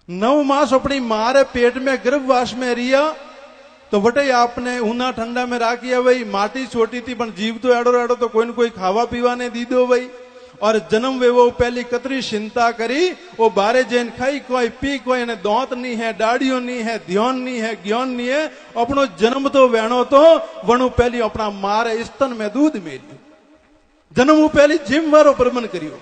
9 मास अपनी मारे पेट में गर्भवास में रिया तो वटे आपने ऊना ठंडा में राखिया भाई। माटी छोटी थी पण जीव तो एडो एडो तो कोई न कोई खावा पीवा ने दी दो भाई। और जन्म वे वो पहली कतरी चिंता करी वो बारे जैन खाई कोई पी कोई ने दांत नहीं है, दाढ़ियों नहीं है, ध्यान नहीं है, ज्ञान नहीं है। अपनो जन्म तो वेणो तो वणु पहली अपना मारे स्तन में दूध मेरी जन्म पहली जिम वारो परमन करियो।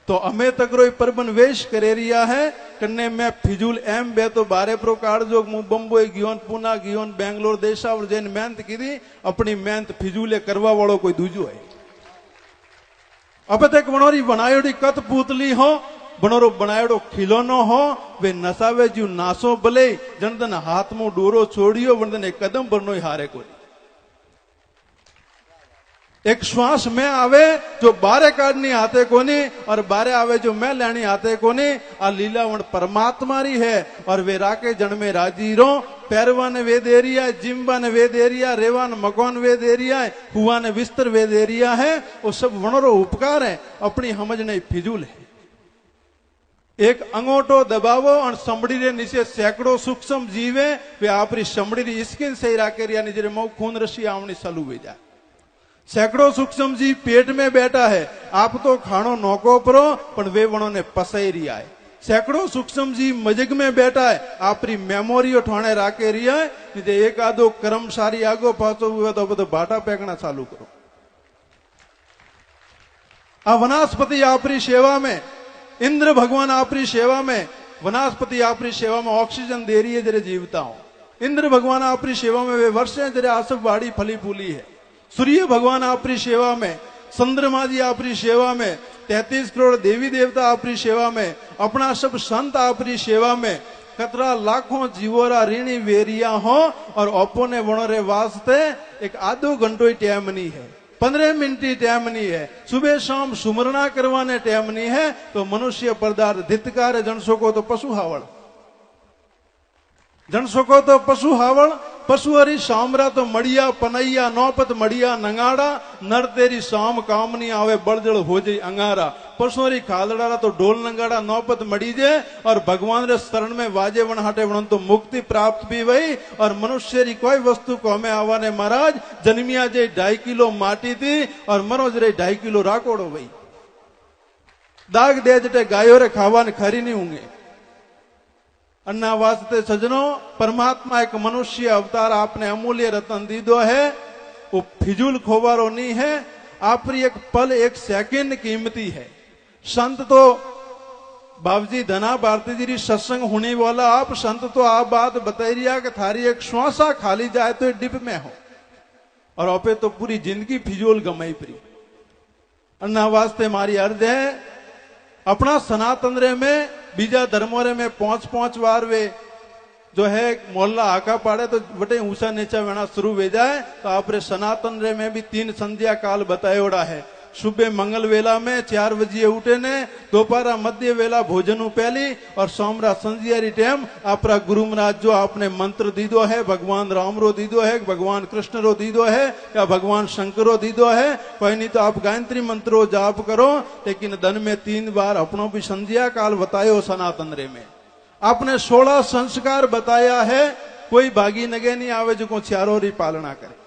तो अमे तकरो परबन वेश करे रिया है कन्ने मैं फिजूल एम बे तो बारे प्रो कार्ड जो मु बम्बई गियोन पूना गियोन बेंगलोर देशावर जैन मेहनत की अपनी मेहनत फिजूले करवा वालों कोई दूजो है। अब तक बनोरी बनायोड़ी कत पूतली हो बनोरो बनायोड़ो खिलौनो हो वे नसावे जू नासो भले जनदन हाथ में डोरो छोड़ियो वंदन एक कदम बरनो हारे कोई। एक श्वास में आवे जो बारे काटनी आते कोनी और बारे आवे जो मैं लेनी आते कोनी। आ लीलावण परमात्मा री है और वे राके जन्मे राजी रो। पैरवा ने वे दे रिया है, जिम्बा ने वे दे रिया, रेवा ने मकान वे दे रिया है, हुआ ने बिस्तर वे दे रिया है। वो सब वणरो उपकार है अपनी समझ नहीं फिजूल है। एक अंगोटो दबावो और समड़ी रे नीचे सैकड़ों सूक्ष्म जीवे वे आपरी समड़ी री स्किन से राके रिया निजरे मऊ खून रसी आवनी चालू हो जाए। सैकड़ों सूक्ष्म जीव पेट में बैठा है आप तो खानो नौको परो पण वे वणो ने पसई रिया है। सैकड़ों सूक्ष्म जीव मजग में बैठा है आपरी मेमोरी उठाने राके रिया है। निजे एक आधो कर्मचारी आगो पाछो हुआ तो बधो बाटा फेंकना चालू करो। आ वनस्पति आपरी सेवा में, इंद्र भगवान आपरी सेवा में, वनस्पति आपरी सेवा में ऑक्सीजन दे रही है जरे जीवता हो। इंद्र भगवान आपरी सेवा में वे वर्षे जरे आसब बाड़ी फली फूली है। सूर्य भगवान आपरी सेवा में, चंद्रमा जी आपरी सेवा में, 33 करोड़ देवी देवता आपरी सेवा में, अपना सब संत आपरी सेवा में, कतरा लाखों जीवोरा ऋणी वेरिया हो और ओपो ने वणोरे वास्ते एक आधो घंटो टाइम नहीं है, 15 मिनट टाइम नहीं है, सुबह शाम सुमरना करवाने टाइम नहीं है। तो मनुष्य पदार्थ धितकार जन सको तो पशु हावड़, जन सको तो पशु हावड़। पशु हरी सामरा तो मड़िया पनैया नौपत मड़िया नंगाड़ा नर तेरी शाम कामनी आवे बड़जड़ हो जाई अंगारा। पशु हरी खालड़ा तो डोल नंगाड़ा नौपत मड़ी जे और भगवान रे शरण में वाजे वन हटे वन तो मुक्ति प्राप्त भी वही। और मनुष्य री कोई वस्तु को हमें आवाने महाराज जन्मिया जे 2.5 किलो माटी थी और मरोज रे 2.5 किलो राकोड़ो वही। दाग दे जटे गायो रे खावाने खरी नहीं होंगे। अन्ना वास्ते सजनों परमात्मा एक मनुष्य अवतार आपने अमूल्य रतन दीदो है। वो फिजूल खोबारो नहीं है। आपरी एक पल एक सेकंड कीमती है। संत तो बाबूजी धना भारती जी सत्संग होने वाला आप संत तो आप बात बताई रिया कि थारी एक श्वासा खाली जाए तो डिप में हो और आपे तो पूरी जिंदगी फिजूल गमाई परी। अन्ना वास्ते मारी अर्ज है अपना सनातन रे में बीजा धर्मों रे में 5-5 बार वे जो है मोहल्ला आका पाड़े तो बटे ऊंचा नीचा वेना शुरू हो जाए। तो आप रे सनातन रे में भी 3 संध्या काल बतायोड़ा है। सुबह मंगल वेला में 4 बजे उठे ने, दोपहर मध्य वेला भोजन पहली और सोमरा संध्यारी टाइम आपरा गुरु महाराज जो आपने मंत्र दीदो है भगवान राम रो दीदो है, भगवान कृष्ण रो दीदो है या भगवान शंकर रो दीदो है। कोई नहीं तो आप गायत्री मंत्रो जाप करो। लेकिन दिन में 3 बार अपनों भी संध्या काल बतायो सनातन रे में। आपने 16 संस्कार बताया है। कोई भागी नगे नहीं आवे जो को चारों री पालना करे।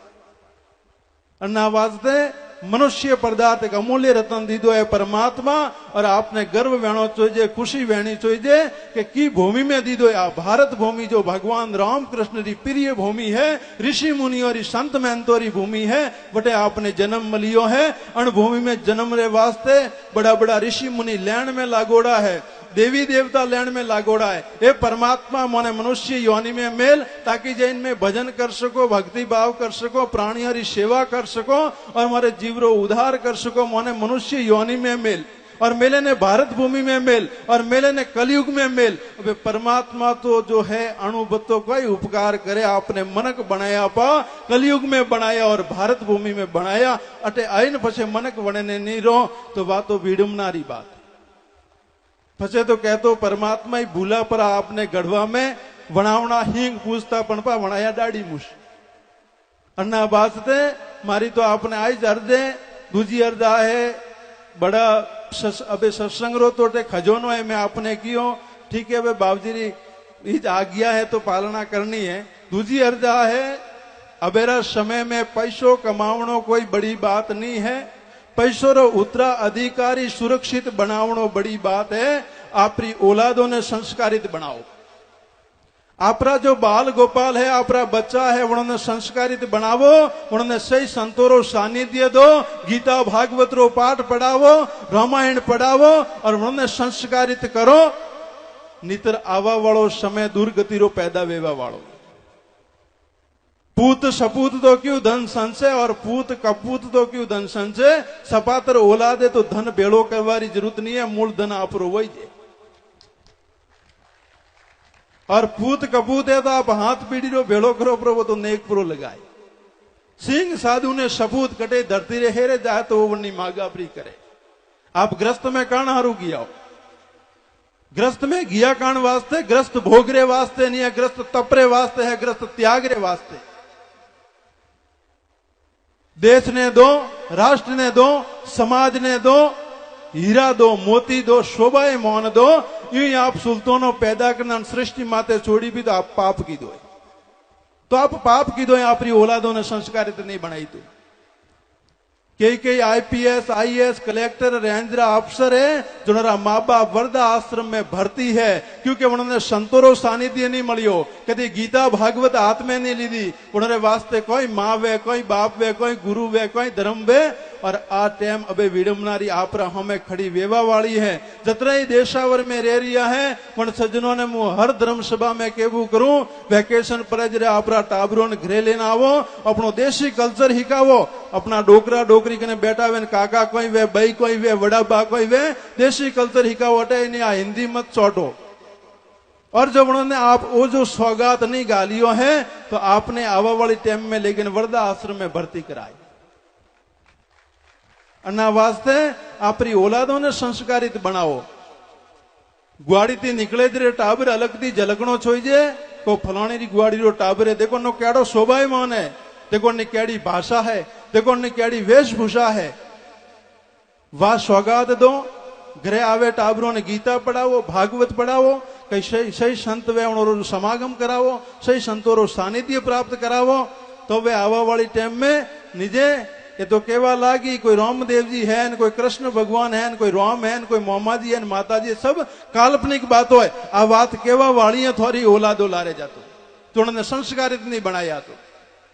अन्ना वास्ते मनुष्य पदार्थ एक अमूल्य रतन दीदो है परमात्मा। और आपने गर्व वेणो चाहिए, खुशी वेणी चाहिए कि की भूमि में दीदो है। भारत भूमि जो भगवान राम कृष्ण री प्रिय भूमि है, ऋषि मुनियों री संत महंतों री भूमि है, बटे आपने जन्म मलियो है। अण भूमि में जन्म रे वास्ते बड़ा बड़ा ऋषि मुनि लैंड में लागोड़ा है, देवी देवता लैंड में लागोड़ा है। ये परमात्मा मोने मनुष्य योनि में मेल ताकि जैन में भजन कर सको, भक्ति भाव कर सको, प्राणियों की सेवा कर सको और हमारे जीवरो उद्धार कर सको। मोने मनुष्य योनि में मेल और मेले ने भारत भूमि में मेल और मेले ने कलयुग में मेल। अब परमात्मा तो जो है अणुबत्तो कोई उपकार करे। आपने मनक बनाया पा कलयुग में बनाया और भारत भूमि में बनाया। अटे आइन पछे मनक बने नहीं रो तो बातो विडम्बनारी बात। पछे तो कहतो परमात्मा ही भूला पर आपने गढ़वा में वणावना हींग पूछता पण पा वणाया डाड़ी मुश। अन्ना वास्ते मारी तो आपने आज अर्दे दूजी अर्दा है बड़ा अबे सत्संग रो तो खजोनो है मैं आपने कियो ठीक है भाई बाबूजी ईज आज्ञा है तो पालना करनी है। दूजी अर्जा है अबेरा समय में पैसो कमावणो कोई बड़ी बात नहीं है, पैसो रो उत्तराधिकारी सुरक्षित बनावणो बड़ी बात है। आपरी औलादों ने संस्कारित बनाओ। आपरा जो बाल गोपाल है, आपरा बच्चा है, उन्होंने संस्कारित बनावो, उन्होंने सही संतोरो सानिध्य दो, गीता भागवत रो पाठ पढ़ावो, रामायण पढ़ावो और उन्होंने संस्कारित करो। नितर आवा वालो समय दुर्गति रो पैदा वेवा वालो। पूत सपूत तो क्यों धन संचय और पूत कपूत तो क्यों धन संचय। सपातर औलादे तो धन भेड़ो करवारी जरूरत नहीं है, मूल धन आप रो वही है। और पूत कपूत है तो आप हाथ पीढ़ी रो भेड़ो करो पर वो तो नेक प्रो लगाए। सिंह साधु ने सपूत कटे धरती रे हेरे जाए तो वो वनी मागा प्री करे। आप ग्रस्त में कान हारू गिया, ग्रस्त में गिया कान वास्ते, ग्रस्त भोगरे वास्ते नहीं है, ग्रस्त तपरे वास्ते है, ग्रस्त त्यागरे वास्ते। देश ने दो, राष्ट्र ने दो, समाज ने दो, हीरा दो, मोती दो, शोभाए मौन दो। यूं आप सुल्तानों पैदा करना सृष्टि माते छोड़ी भी तो आप पाप की दो। तो आप पाप की दो, आपकी औलादों ने संस्कारित नहीं बनाई। तो कई आईपीएस आईएएस कलेक्टर रेंजर अफसर है जो माँ बाप वृद्धा आश्रम में भर्ती है क्योंकि उन्होंने संतोरो सानिध्य नहीं मिलियो, कभी गीता भागवत हाथ में नहीं ली दी। उन्होंने वास्ते कोई माँ वे, कोई बाप वे, कोई गुरु वे, कोई धर्म वे। और आ टाइम अबे विडंबनारी आपरा हमें खड़ी वेवा वाली है। जतरा ही देशावर में रह रिया है उन सज्जनों ने मुंह हर धर्म सभा में केवू करूं वेकेशन पर जरे आपरा टाबरों ने घरे लेना आवो, अपनो देशी कल्चर हिकावो। अपना डोकरा डोकरी कने बैठा वे काका कोई वे, बई कोई वे, बड़ा बा कोई वे, देशी कल्चर हिकावो। अटे नहीं आ हिंदी मत चौटो। और जब उन्होंने आप वो जो सौगात नहीं गालियो है तो आपने आवा वाली टाइम में लेकिन वृद्धा आश्रम में भर्ती कराई। अन्ना वास्ते आपरी औलादों ने संस्कारित बनाओ। गुआड़ी थी निकले जरे टाबर अलग थी झलकणो छोईजे को फलाणी री गुआड़ी रो टाबर है, देखो नो केड़ो शोभायमान है, देखो ने केड़ी भाषा है, देखो ने केड़ी वेशभूषा है। वाह सौगात दो, घरे आवे टाबरों ने गीता पढ़ाओ, भागवत पढ़ाओ, कई सही संत वे उन्होंने समागम करावो, सही संतों रो सानिध्य प्राप्त करावो। तो वे आवा वाली टाइम में निजे ये तो केवा लागी कोई रामदेव जी है न कोई कृष्ण भगवान है न कोई राम है न कोई मोहम्मद जी है न माता जी, सब काल्पनिक बात है। आ बात केवा वाली है थोड़ी औलादो लारे जातो तो उन्होंने संस्कारित नहीं बनाया। तो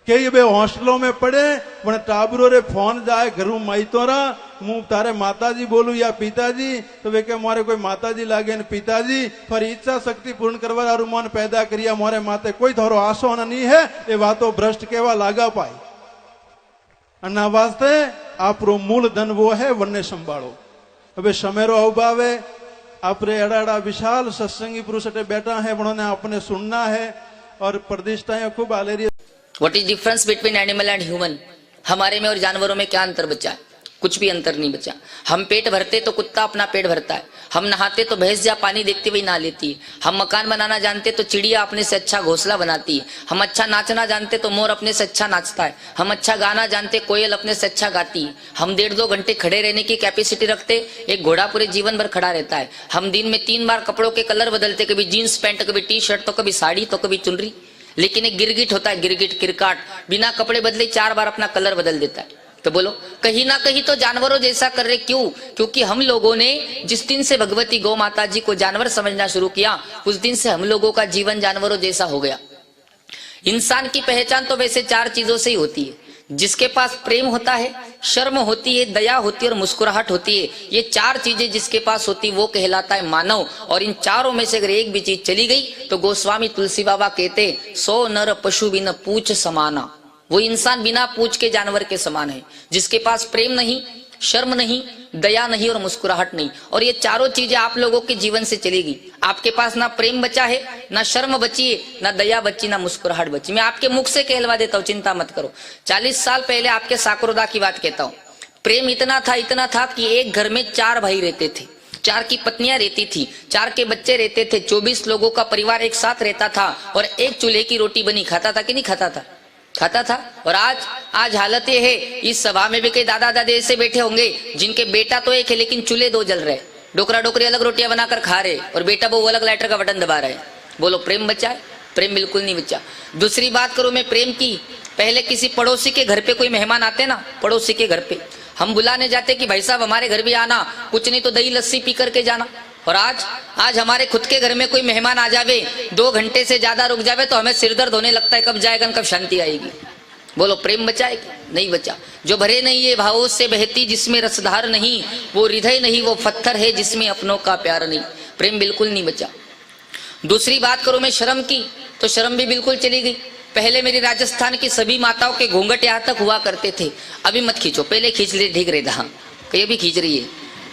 कई वे हॉस्टलों में पढ़े उन्हें टाबरों रे फोन जाए घरू माई तोरा मुंह तारे माता जी बोलू या पिताजी तो वे के मारे कोई माता जी लागे न पिताजी पर इच्छा शक्ति पूर्ण करवा मन पैदा करिया मोरे माते कोई थोरो आसो नहीं है। ये बातों भ्रष्ट केवा लागा पाई। अन्ना वास्ते आपरो मूल धन वो है वन्ने संभालो। अबे समेरो अभाव है आपरे अड़ा विशाल सत्संगी पुरुष बैठा है उन्होंने अपने सुनना है और प्रतिष्ठाएं खूब आले रही। What is difference between animal and human. हमारे में और जानवरों में क्या अंतर बचा है? कुछ भी अंतर नहीं बचा। हम पेट भरते तो कुत्ता अपना पेट भरता है, हम नहाते तो भैंस जा पानी देखते हुए नहा लेती है, हम मकान बनाना जानते तो चिड़िया अपने से अच्छा घोंसला बनाती है, हम अच्छा नाचना जानते तो मोर अपने से अच्छा नाचता है, हम अच्छा गाना जानते कोयल अपने से अच्छा गाती है, हम 1.5-2 घंटे खड़े रहने की कैपेसिटी रखते, एक घोड़ा पूरे जीवन भर खड़ा रहता है, हम दिन में 3 बार कपड़ों के कलर बदलते, कभी जीन्स पैंट, कभी टी शर्ट, तो कभी साड़ी, तो कभी चुनरी। लेकिन एक गिरगिट होता है, गिरगिट किरकाट बिना कपड़े बदले 4 बार अपना कलर बदल देता है। तो बोलो कहीं ना कहीं तो जानवरों जैसा कर रहे। क्यों? क्योंकि हम लोगों ने जिस दिन से भगवती गौ माता जी को जानवर समझना शुरू किया उस दिन से हम लोगों का जीवन जानवरों जैसा हो गया। इंसान की पहचान तो वैसे 4 चीजों से ही होती है। जिसके पास प्रेम होता है, शर्म होती है, दया होती है और मुस्कुराहट होती है। ये 4 चीजें जिसके पास होती वो कहलाता है मानव। और इन चारों में से अगर एक भी चीज चली गई तो गोस्वामी तुलसी बाबा कहते 100 नर पशु बिना पूछ समाना। वो इंसान बिना पूछ के जानवर के समान है, जिसके पास प्रेम नहीं, शर्म नहीं, दया नहीं और मुस्कुराहट नहीं। और ये चारों चीजें आप लोगों के जीवन से चली गई। आपके पास ना प्रेम बचा है, ना शर्म बची है, ना दया बची, ना मुस्कुराहट बची। मैं आपके मुख से कहलवा देता हूँ, चिंता मत करो। 40 साल पहले आपके साकरोदा की बात कहता हूँ। प्रेम इतना था कि एक घर में 4 भाई रहते थे, 4 की पत्नियां रहती थी, 4 के बच्चे रहते थे, 24 लोगों का परिवार एक साथ रहता था और एक चूल्हे की रोटी बनी खाता था कि नहीं खाता था? खाता था। और आज हालत ये है, इस सभा में भी कई दादा दादी ऐसे बैठे होंगे जिनके बेटा तो एक है लेकिन चूल्हे 2 जल रहे। डोकरा डोकरी अलग रोटियां बनाकर खा रहे और बेटा वो अलग लाइटर का बटन दबा रहे। बोलो प्रेम बचा है? प्रेम बिल्कुल नहीं बचा। दूसरी बात करूं मैं प्रेम की, पहले किसी पड़ोसी के घर पे कोई मेहमान आते ना, पड़ोसी के घर पे हम बुलाने जाते कि भाई साहब हमारे घर भी आना, कुछ नहीं तो दही लस्सी पी करके जाना। और आज हमारे खुद के घर में कोई मेहमान आ जावे, 2 घंटे से ज्यादा रुक जावे तो हमें सिर दर्द होने लगता है, कब जाएगा कब शांति आएगी। बोलो प्रेम बचा है? नहीं बचा। जो भरे नहीं ये भावों से बहती जिसमें रसधार नहीं, वो हृदय नहीं वो पत्थर है जिसमें अपनों का प्यार नहीं। प्रेम बिल्कुल नहीं बचा। दूसरी बात करूं मैं शर्म की, तो शर्म भी बिल्कुल चली गई। पहले मेरी राजस्थान की सभी माताओं के घूंघट यहाँ तक हुआ करते थे, अभी मत खींचो, पहले खींच ले ठीक रहता। हाँ कहीं भी खींच रही है।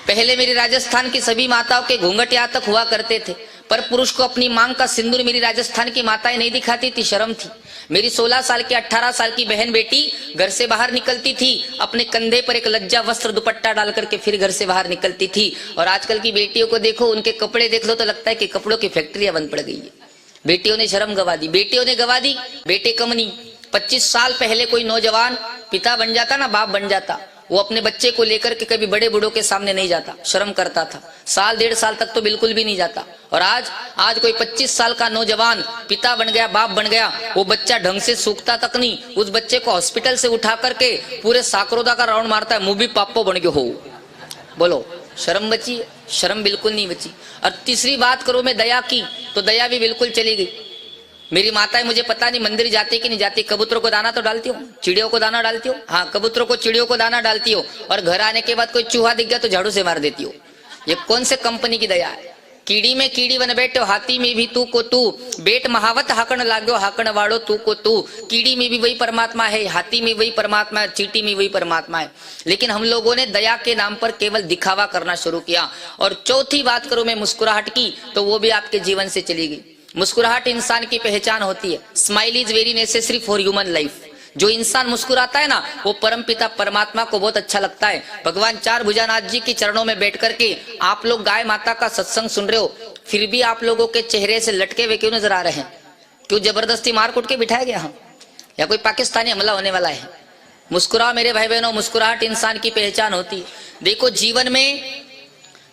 पहले मेरी राजस्थान की सभी माताओं के घूंघट यहाँ तक हुआ करते थे, पर पुरुष को अपनी मांग का सिंदूर मेरी राजस्थान की माताएं नहीं दिखाती थी, शर्म थी। मेरी 16 साल की 18 साल की बहन बेटी घर से बाहर निकलती थी, अपने कंधे पर एक लज्जा वस्त्र दुपट्टा डाल करके फिर घर से बाहर निकलती थी। और आजकल की बेटियों को देखो, उनके कपड़े देख लो तो लगता है कि कपड़ों की फैक्ट्रियां बंद पड़ गई है। बेटियों ने शर्म गवा दी, बेटियों ने गवा दी। बेटे कम नहीं, 25 साल पहले कोई नौजवान पिता बन जाता ना, बाप बन जाता, वो अपने बच्चे को लेकर के कभी बड़े बूढ़ों के सामने नहीं जाता, शर्म करता था। साल 1.5 साल तक तो बिल्कुल भी नहीं जाता। और आज कोई 25 साल का नौजवान पिता बन गया, बाप बन गया, वो बच्चा ढंग से सूखता तक नहीं, उस बच्चे को हॉस्पिटल से उठा करके पूरे साकरोदा का राउंड मारता है, मुंह भी पापो बन गयो हो। बोलो शर्म बची? शर्म बिल्कुल नहीं बची। और तीसरी बात करूं मैं दया की, तो दया भी बिल्कुल चली गई। मेरी माताएं मुझे पता नहीं मंदिर जाती कि नहीं जाती, कबूतरों को दाना तो डालती हो, चिड़ियों को दाना डालती हो। हाँ कबूतरों को चिड़ियों को दाना डालती हो, और घर आने के बाद कोई चूहा दिख गया तो झाड़ू से मार देती हो। ये कौन से कंपनी की दया है? कीड़ी में कीड़ी बन बैठो, हाथी में भी तू को तू, बेट महावत हाकण लाग्यो हाकण वाड़ो तू को तू। कीड़ी में भी वही परमात्मा है, हाथी में वही परमात्मा है, चींटी में वही परमात्मा है। लेकिन हम लोगों ने दया के नाम पर केवल दिखावा करना शुरू किया। और चौथी बात करूं मैं मुस्कुराहट की, तो वो भी आपके जीवन से चली गई। मुस्कुराहट इंसान की पहचान होती है। Smile is very necessary for human life. जो इंसान मुस्कुराता है ना, वो परमपिता परमात्मा को बहुत अच्छा लगता है। भगवान 4 भुजानाथ जी के चरणों में बैठ करके आप लोग गाय माता का सत्संग सुन रहे हो, फिर भी आप लोगों के चेहरे से लटके हुए क्यों नजर आ रहे हैं? क्यों जबरदस्ती मार कूट के बिठाया गया? या कोई पाकिस्तानी हमला होने वाला है? मुस्कुराओ मेरे भाई बहनों, मुस्कुराहट इंसान की पहचान होती है। देखो जीवन में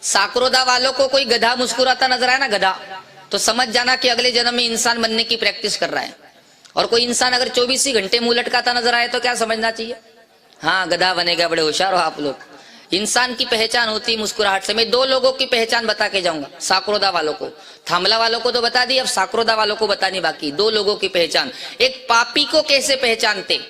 साकरोदा वालों को कोई गधा मुस्कुराता नजर आया ना, गधा, तो समझ जाना कि अगले जन्म में इंसान बनने की प्रैक्टिस कर रहा है। और कोई इंसान अगर 24 ही घंटे मुंह लटकाता नजर आए तो क्या समझना चाहिए? हाँ गधा बनेगा, बड़े होशियार हो आप लोग। इंसान की पहचान होती है मुस्कुराहट से। मैं 2 लोगों की पहचान बता के जाऊंगा, साकरोदा वालों को। थामला वालों को तो बता दी, अब साकरोदा वालों को बतानी बाकी। 2 लोगों की पहचान, एक पापी को कैसे पहचानते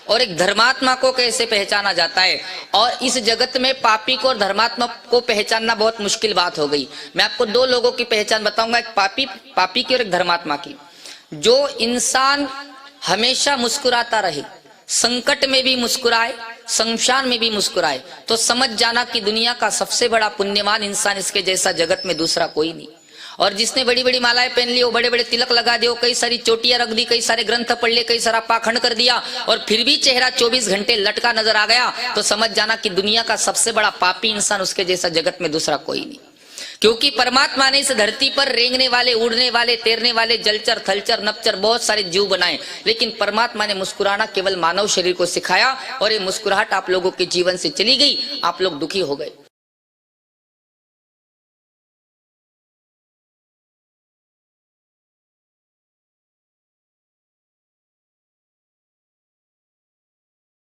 और एक धर्मात्मा को कैसे पहचाना जाता है। और इस जगत में पापी को और धर्मात्मा को पहचानना बहुत मुश्किल बात हो गई। मैं आपको 2 लोगों की पहचान बताऊंगा, एक पापी की और एक धर्मात्मा की। जो इंसान हमेशा मुस्कुराता रहे, संकट में भी मुस्कुराए, शमशान में भी मुस्कुराए, तो समझ जाना कि दुनिया का सबसे बड़ा पुण्यवान इंसान, इसके जैसा जगत में दूसरा कोई नहीं। और जिसने बड़ी बड़ी मालाएं पहन ली हो, बड़े बड़े तिलक लगा दियो, कई सारी चोटियां रख दी, कई सारे ग्रंथ पढ़ लिए, कई सारा पाखंड कर दिया, और फिर भी चेहरा 24 घंटे लटका नजर आ गया, तो समझ जाना कि दुनिया का सबसे बड़ा पापी इंसान, उसके जैसा जगत में दूसरा कोई नहीं। क्योंकि परमात्मा ने इस धरती पर रेंगने वाले, उड़ने वाले, तैरने वाले, जलचर, थलचर, नपचर बहुत सारे जीव बनाए, लेकिन परमात्मा ने मुस्कुराना केवल मानव शरीर को सिखाया। और ये मुस्कुराहट आप लोगों के जीवन से चली गई, आप लोग दुखी हो गए।